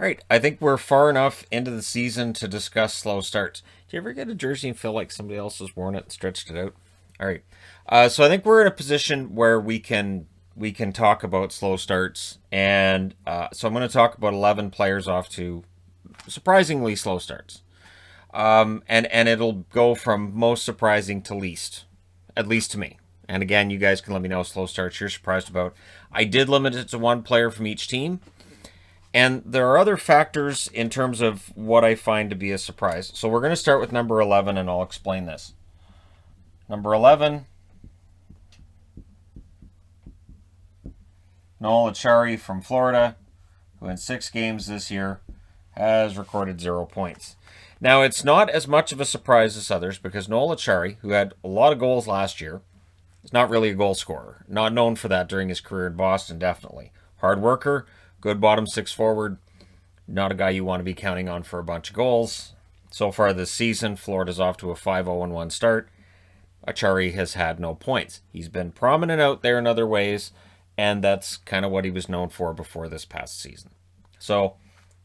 All right, I think we're far enough into the season to discuss slow starts. Do you ever get a jersey and feel like somebody else has worn it and stretched it out? All right, so I think we're in a position where we can talk about slow starts, and so I'm going to talk about 11 players off to surprisingly slow starts, and it'll go from most surprising to least, at least to me. And again, you guys can let me know slow starts you're surprised about. I did limit it to one player from each team. And there are other factors in terms of what I find to be a surprise. So we're going to start with number 11, and I'll explain this. Number 11, Noel Acciari from Florida, who in 6 games this year has recorded 0 points. Now, it's not as much of a surprise as others because Noel Acciari, who had a lot of goals last year, is not really a goal scorer. Not known for that during his career in Boston, definitely. Hard worker, good bottom six forward. Not a guy you want to be counting on for a bunch of goals. So far this season, Florida's off to a 5-0-1 start. Acciari has had no points. He's been prominent out there in other ways, and that's kind of what he was known for before this past season. So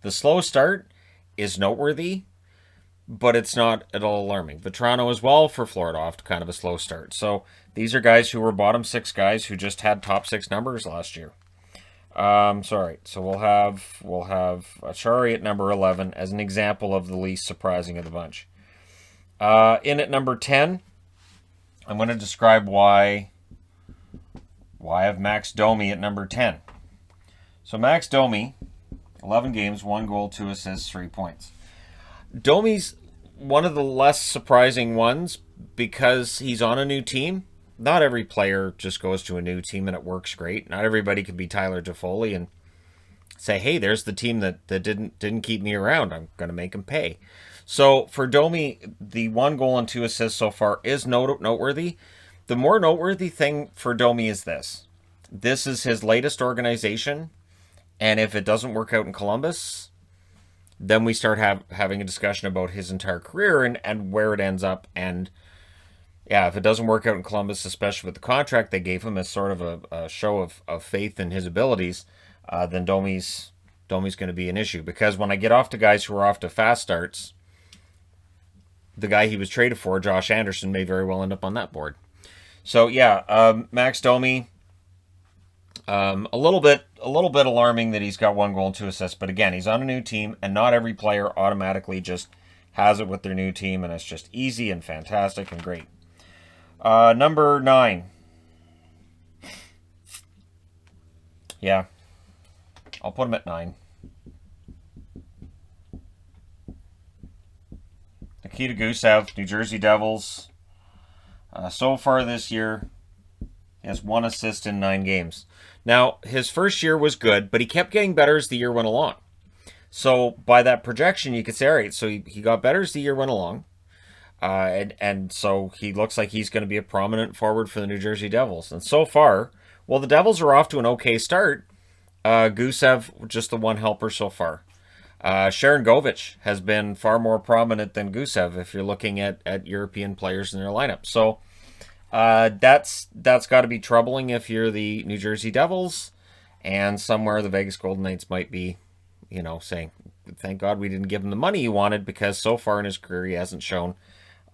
the slow start is noteworthy, but it's not at all alarming. Vetrano as well for Florida off to kind of a slow start. So these are guys who were bottom six guys who just had top six numbers last year. So we'll have Acciari at number 11 as an example of the least surprising of the bunch. In at number 10, I'm going to describe why I have Max Domi at number 10. So Max Domi, 11 games, 1 goal, 2 assists, 3 points. Domi's one of the less surprising ones because he's on a new team. Not every player just goes to a new team and it works great. Not everybody can be Tyler Toffoli and say, hey, there's the team that didn't keep me around. I'm going to make him pay. So for Domi, the 1 goal and 2 assists so far is noteworthy. The more noteworthy thing for Domi is this. This is his latest organization, and if it doesn't work out in Columbus, then we start having a discussion about his entire career and where it ends up. And yeah, if it doesn't work out in Columbus, especially with the contract they gave him as sort of a show of faith in his abilities, then Domi's going to be an issue. Because when I get off to guys who are off to fast starts, the guy he was traded for, Josh Anderson, may very well end up on that board. So yeah, Max Domi, a little bit alarming that he's got 1 goal and 2 assists. But again, he's on a new team, and not every player automatically just has it with their new team, and it's just easy and fantastic and great. Number 9. Yeah, I'll put him at 9. Nikita Gusev, New Jersey Devils. So far this year, he has 1 assist in 9 games. Now, his first year was good, but he kept getting better as the year went along. So by that projection, you could say, all right, so he got better as the year went along. And so he looks like he's going to be a prominent forward for the New Jersey Devils. And so far, well, the Devils are off to an okay start. Gusev, just the one helper so far. Sharon Govich has been far more prominent than Gusev if you're looking at European players in their lineup. So that's got to be troubling if you're the New Jersey Devils, and somewhere the Vegas Golden Knights might be, saying, thank God we didn't give him the money he wanted, because so far in his career he hasn't shown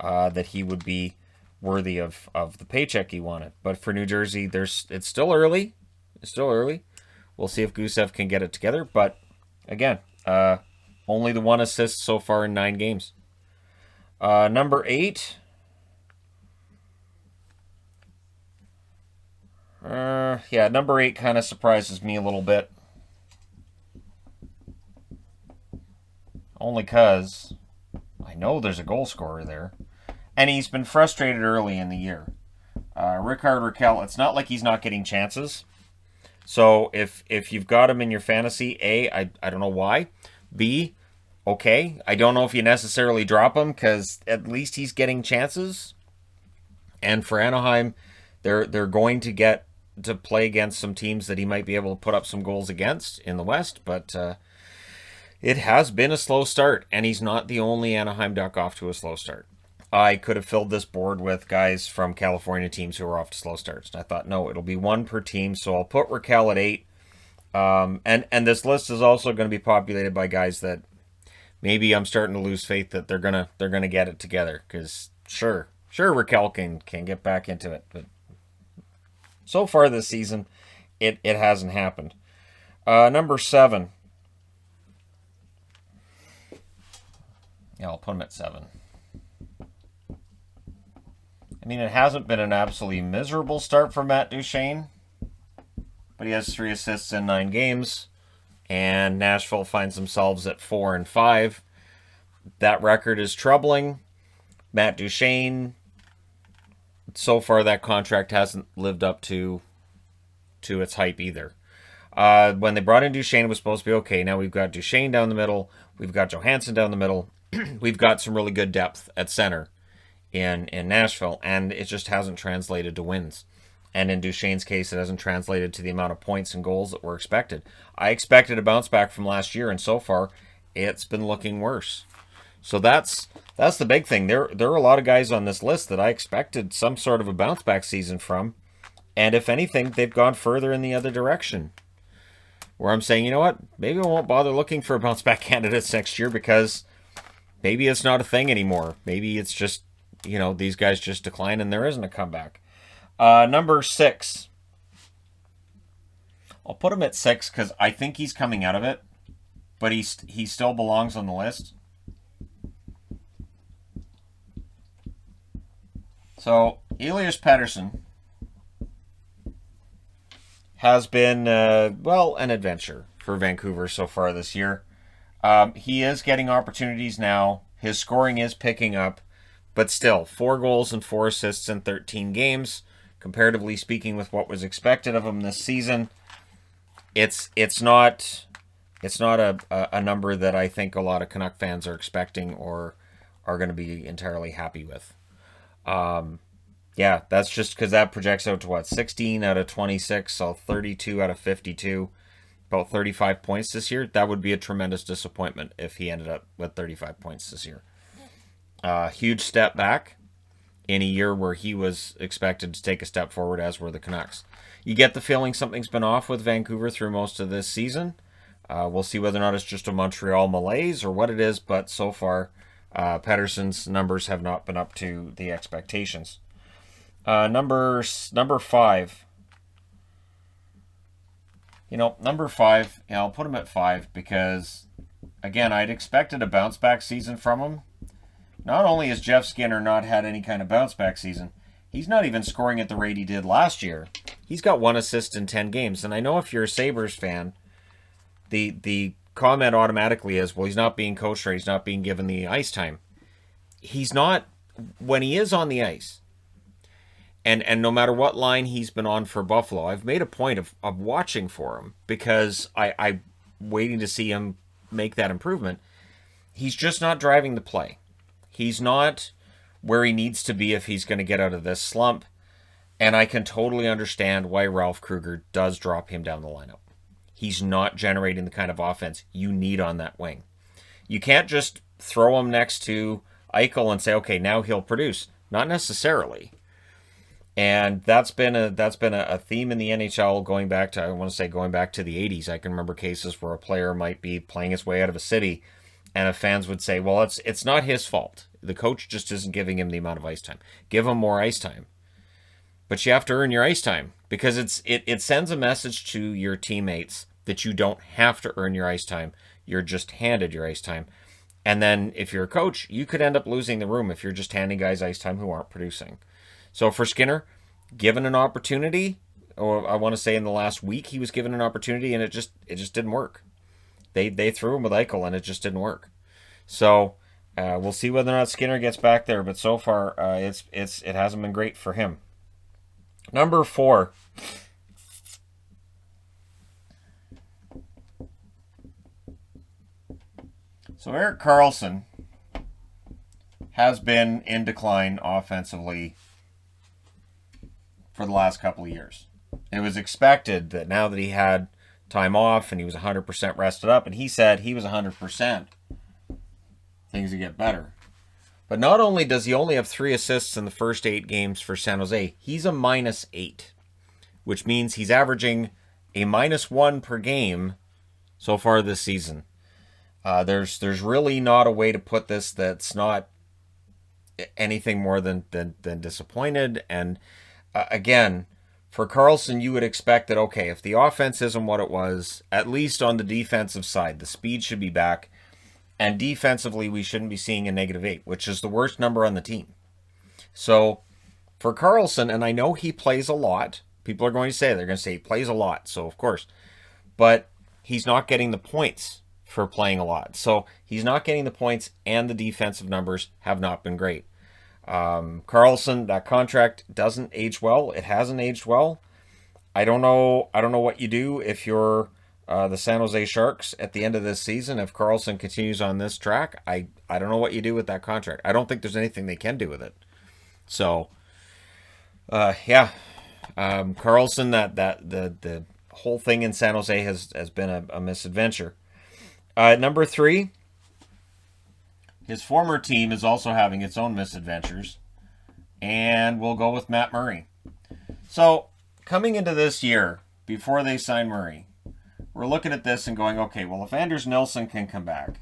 that he would be worthy of the paycheck he wanted. But for New Jersey, it's still early. We'll see if Gusev can get it together. But again, only the 1 assist so far in 9 games. Number 8. Number 8 kind of surprises me a little bit. Only because I know there's a goal scorer there. And he's been frustrated early in the year. Rickard Rakell, it's not like he's not getting chances. So if you've got him in your fantasy, A, I don't know why. B, okay. I don't know if you necessarily drop him because at least he's getting chances. And for Anaheim, they're going to get to play against some teams that he might be able to put up some goals against in the West. But it has been a slow start, and he's not the only Anaheim Duck off to a slow start. I could have filled this board with guys from California teams who are off to slow starts. And I thought, no, it'll be 1 per team. So I'll put Rakell at 8. And this list is also going to be populated by guys that maybe I'm starting to lose faith that they're gonna get it together. Because sure, Raquel can get back into it, but so far this season, it hasn't happened. Number 7. Yeah, I'll put him at 7. I mean, it hasn't been an absolutely miserable start for Matt Duchene, but he has 3 assists in 9 games, and Nashville finds themselves at 4-5. That record is troubling. Matt Duchene, so far that contract hasn't lived up to its hype either. When they brought in Duchene, it was supposed to be okay. Now we've got Duchene down the middle. We've got Johansson down the middle. We've got some really good depth at center in Nashville, and it just hasn't translated to wins. And in Duchene's case, it hasn't translated to the amount of points and goals that were expected. I expected a bounce back from last year, and so far, it's been looking worse. So that's the big thing. There are a lot of guys on this list that I expected some sort of a bounce back season from, and if anything, they've gone further in the other direction. Where I'm saying, you know what, maybe I won't bother looking for bounce back candidates next year because maybe it's not a thing anymore. Maybe it's just, these guys just decline and there isn't a comeback. Number 6. I'll put him at 6 because I think he's coming out of it, but he still belongs on the list. So, Elias Pettersson has been, an adventure for Vancouver so far this year. He is getting opportunities now. His scoring is picking up, but still, 4 goals and 4 assists in 13 games. Comparatively speaking with what was expected of him this season, it's not a number that I think a lot of Canuck fans are expecting or are going to be entirely happy with. That's just because that projects out to 16 out of 26, so 32 out of 52, about 35 points this year. That would be a tremendous disappointment if he ended up with 35 points this year. Huge step back in a year where he was expected to take a step forward, as were the Canucks. You get the feeling something's been off with Vancouver through most of this season. We'll see whether or not it's just a Montreal malaise or what it is, but so far, Pettersson's numbers have not been up to the expectations. Number 5. Number 5, I'll put him at 5 because, again, I'd expected a bounce back season from him. Not only has Jeff Skinner not had any kind of bounce back season, he's not even scoring at the rate he did last year. He's got 1 assist in 10 games. And I know if you're a Sabres fan, the comment automatically is, well, he's not being coached right, he's not being given the ice time. He's not when he is on the ice. And no matter what line he's been on for Buffalo, I've made a point of watching for him because I'm waiting to see him make that improvement. He's just not driving the play. He's not where he needs to be if he's going to get out of this slump. And I can totally understand why Ralph Kruger does drop him down the lineup. He's not generating the kind of offense you need on that wing. You can't just throw him next to Eichel and say, okay, now he'll produce. Not necessarily. And that's been a theme in the NHL going back to the 80s. I can remember cases where a player might be playing his way out of a city and if fans would say, well, it's not his fault. The coach just isn't giving him the amount of ice time. Give him more ice time. But you have to earn your ice time because it sends a message to your teammates that you don't have to earn your ice time. You're just handed your ice time. And then if you're a coach, you could end up losing the room if you're just handing guys ice time who aren't producing. So for Skinner, given an opportunity, or I want to say in the last week he was given an opportunity and it just didn't work. They threw him with Eichel and it just didn't work. So we'll see whether or not Skinner gets back there, but so far it hasn't been great for him. Number 4. So Erik Karlsson has been in decline offensively for the last couple of years. It was expected that now that he had time off and he was 100% rested up, and he said he was 100%, things would get better. But not only does he only have 3 assists in the first 8 games for San Jose, he's a -8, which means he's averaging a -1 per game so far this season. There's really not a way to put this that's not anything more than disappointed. And again, for Karlsson, you would expect that, okay, if the offense isn't what it was, at least on the defensive side, the speed should be back. And defensively, we shouldn't be seeing a -8, which is the worst number on the team. So for Karlsson, and I know he plays a lot, people are going to say, they're going to say he plays a lot. So of course, but he's not getting the points for playing a lot. So he's not getting the points, and the defensive numbers have not been great. Karlsson, that contract doesn't age well. It hasn't aged well. I don't know what you do if you're the San Jose Sharks at the end of this season. If Karlsson continues on this track, I don't know what you do with that contract. I don't think there's anything they can do with it. So, Karlsson, the whole thing in San Jose has been a misadventure. Number 3, his former team is also having its own misadventures, and we'll go with Matt Murray. So, coming into this year, before they signed Murray, we're looking at this and going, okay, well, if Anders Nilsson can come back,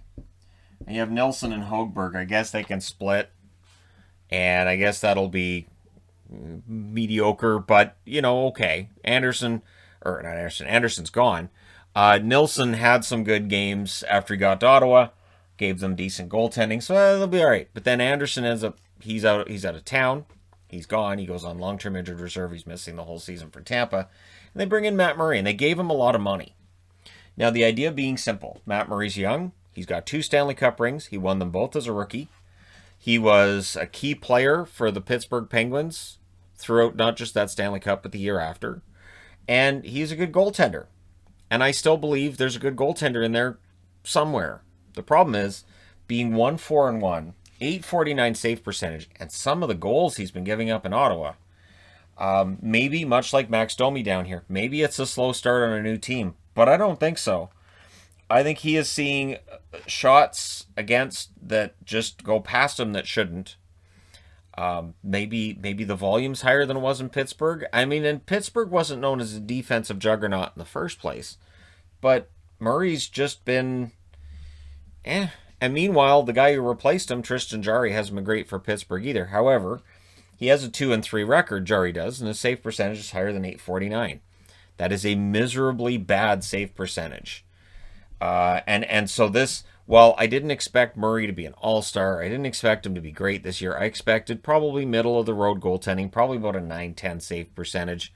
and you have Nilsson and Högberg, I guess they can split, and I guess that'll be mediocre, but, okay. Anderson's gone. Nilsson had some good games after he got to Ottawa, gave them decent goaltending, so they'll be all right. But then Anderson ends up, he's out of town. He's gone. He goes on long-term injured reserve. He's missing the whole season for Tampa. And they bring in Matt Murray, and they gave him a lot of money. Now, the idea being simple. Matt Murray's young. He's got 2 Stanley Cup rings. He won them both as a rookie. He was a key player for the Pittsburgh Penguins throughout not just that Stanley Cup, but the year after. And he's a good goaltender. And I still believe there's a good goaltender in there somewhere. The problem is being 1-4-1, .849 save percentage, and some of the goals he's been giving up in Ottawa. Maybe much like Max Domi down here. Maybe it's a slow start on a new team, but I don't think so. I think he is seeing shots against that just go past him that shouldn't. Maybe the volume's higher than it was in Pittsburgh. I mean, and Pittsburgh wasn't known as a defensive juggernaut in the first place. But Murray's just been And meanwhile, the guy who replaced him, Tristan Jarry, hasn't been great for Pittsburgh either. However, he has a 2-3 record, Jarry does, and his save percentage is higher than .849. That is a miserably bad save percentage. And so this, while I didn't expect Murray to be an all-star, I didn't expect him to be great this year. I expected probably middle-of-the-road goaltending, probably about a 9-10 save percentage.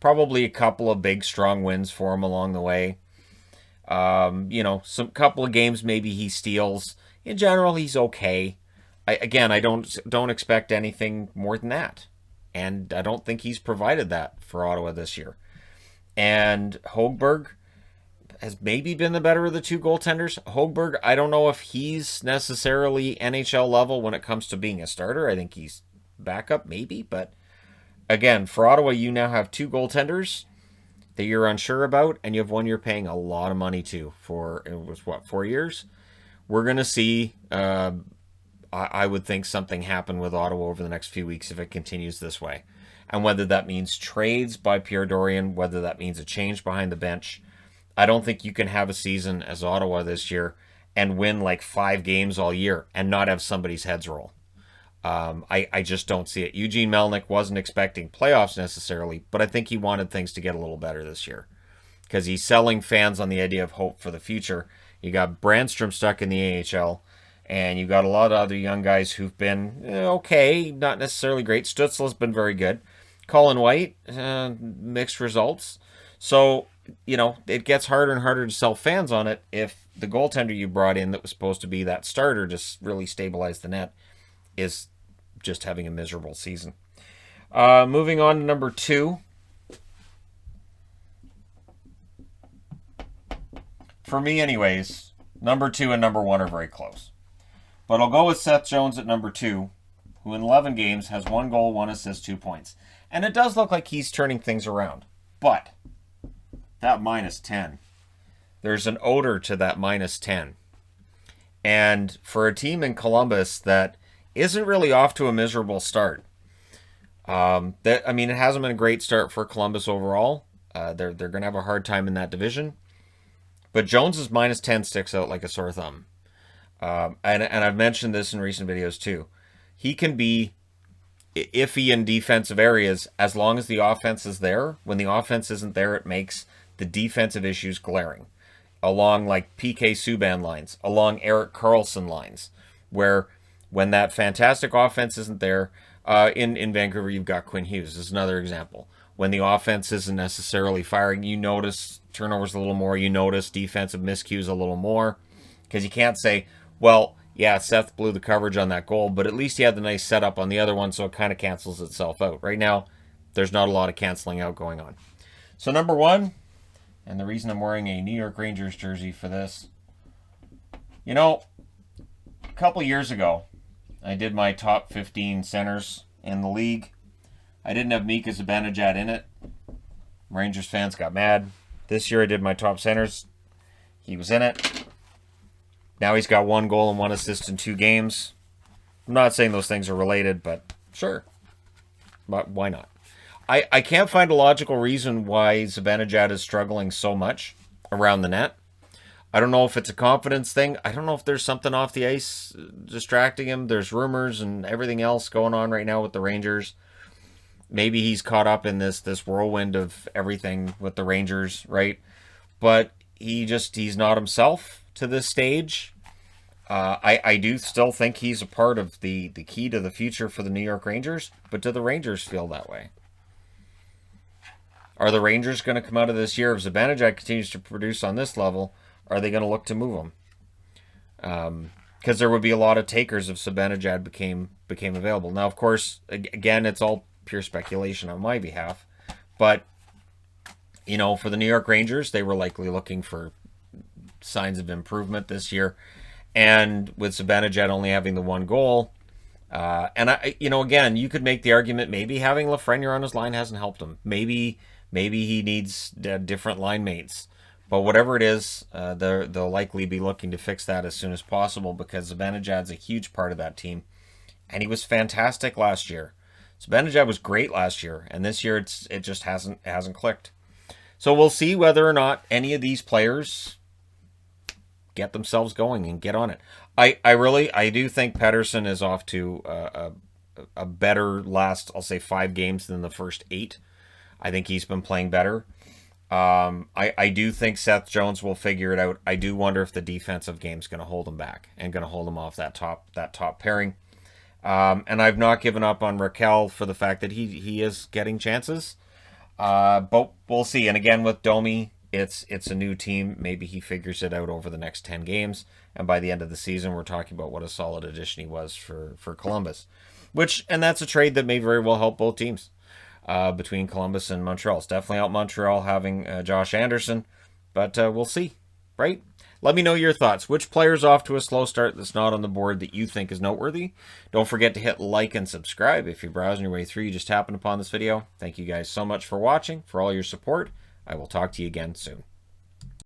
Probably a couple of big, strong wins for him along the way. Some couple of games maybe he steals. In general, he's okay. I don't expect anything more than that. And I don't think he's provided that for Ottawa this year. And Högberg has maybe been the better of the 2 goaltenders. Högberg, I don't know if he's necessarily NHL level when it comes to being a starter. I think he's backup, maybe. But again, for Ottawa, you now have 2 goaltenders that you're unsure about, and you have one you're paying a lot of money to for, it was 4 years? We're going to see, I would think, something happen with Ottawa over the next few weeks if it continues this way. And whether that means trades by Pierre Dorion, whether that means a change behind the bench, I don't think you can have a season as Ottawa this year and win like 5 games all year and not have somebody's heads roll. I just don't see it. Eugene Melnyk wasn't expecting playoffs necessarily, but I think he wanted things to get a little better this year because he's selling fans on the idea of hope for the future. You got Brandstrom stuck in the AHL, and you've got a lot of other young guys who've been okay, not necessarily great. Stützle's been very good. Colin White, mixed results. So, it gets harder and harder to sell fans on it if the goaltender you brought in that was supposed to be that starter to really stabilize the net is just having a miserable season. Moving on to number 2. For me, anyways, number 2 and number 1 are very close. But I'll go with Seth Jones at number 2, who in 11 games has 1 goal, 1 assist, 2 points. And it does look like he's turning things around. But that -10, there's an odor to that -10. And for a team in Columbus that isn't really off to a miserable start. It hasn't been a great start for Columbus overall. They're going to have a hard time in that division. But Jones's -10 sticks out like a sore thumb. And I've mentioned this in recent videos too. He can be iffy in defensive areas as long as the offense is there. When the offense isn't there, it makes the defensive issues glaring. Along like PK Subban lines, along Erik Karlsson lines, where when that fantastic offense isn't there, in Vancouver, you've got Quinn Hughes. This is another example. When the offense isn't necessarily firing, you notice turnovers a little more. You notice defensive miscues a little more. Because you can't say, well, yeah, Seth blew the coverage on that goal, but at least he had the nice setup on the other one, so it kind of cancels itself out. Right now, there's not a lot of canceling out going on. So number one, and the reason I'm wearing a New York Rangers jersey for this, you know, a couple years ago, I did my top 15 centers in the league. I didn't have Mika Zibanejad in it. Rangers fans got mad. This year I did my top centers. He was in it. Now he's got 1 goal and 1 assist in 2 games. I'm not saying those things are related, but sure. But why not? I can't find a logical reason why Zibanejad is struggling so much around the net. I don't know if it's a confidence thing. I don't know if there's something off the ice distracting him. There's rumors and everything else going on right now with the Rangers. Maybe he's caught up in this whirlwind of everything with the Rangers, right? But he's not himself to this stage. I do still think he's a part of the key to the future for the New York Rangers, but do the Rangers feel that way? Are the Rangers going to come out of this year, if Zibanejad continues to produce on this level, are they going to look to move him? Because there would be a lot of takers if Zibanejad became available. Now, of course, again, it's all pure speculation on my behalf, but for the New York Rangers, they were likely looking for signs of improvement this year, and with Zibanejad only having the 1 goal, and again, you could make the argument maybe having Lafreniere on his line hasn't helped him. Maybe he needs different line mates. But whatever it is, they'll likely be looking to fix that as soon as possible, because Zibanejad's a huge part of that team, and he was fantastic last year. Zibanejad was great last year, and this year it just hasn't clicked. So we'll see whether or not any of these players get themselves going and get on it. I do think Pettersson is off to a better last, I'll say, 5 games than the first 8. I think he's been playing better. I do think Seth Jones will figure it out. I do wonder if the defensive game's going to hold him back and going to hold him off that top pairing. And I've not given up on Raquel for the fact that he is getting chances. But we'll see. And again, with Domi, it's a new team. Maybe he figures it out over the next 10 games. And by the end of the season, we're talking about what a solid addition he was for Columbus. And that's a trade that may very well help both teams. Between Columbus and Montreal. It's definitely out Montreal having Josh Anderson, but we'll see, right? Let me know your thoughts. Which player's off to a slow start that's not on the board that you think is noteworthy? Don't forget to hit like and subscribe. If you're browsing your way through, you just happened upon this video. Thank you guys so much for watching, for all your support. I will talk to you again soon.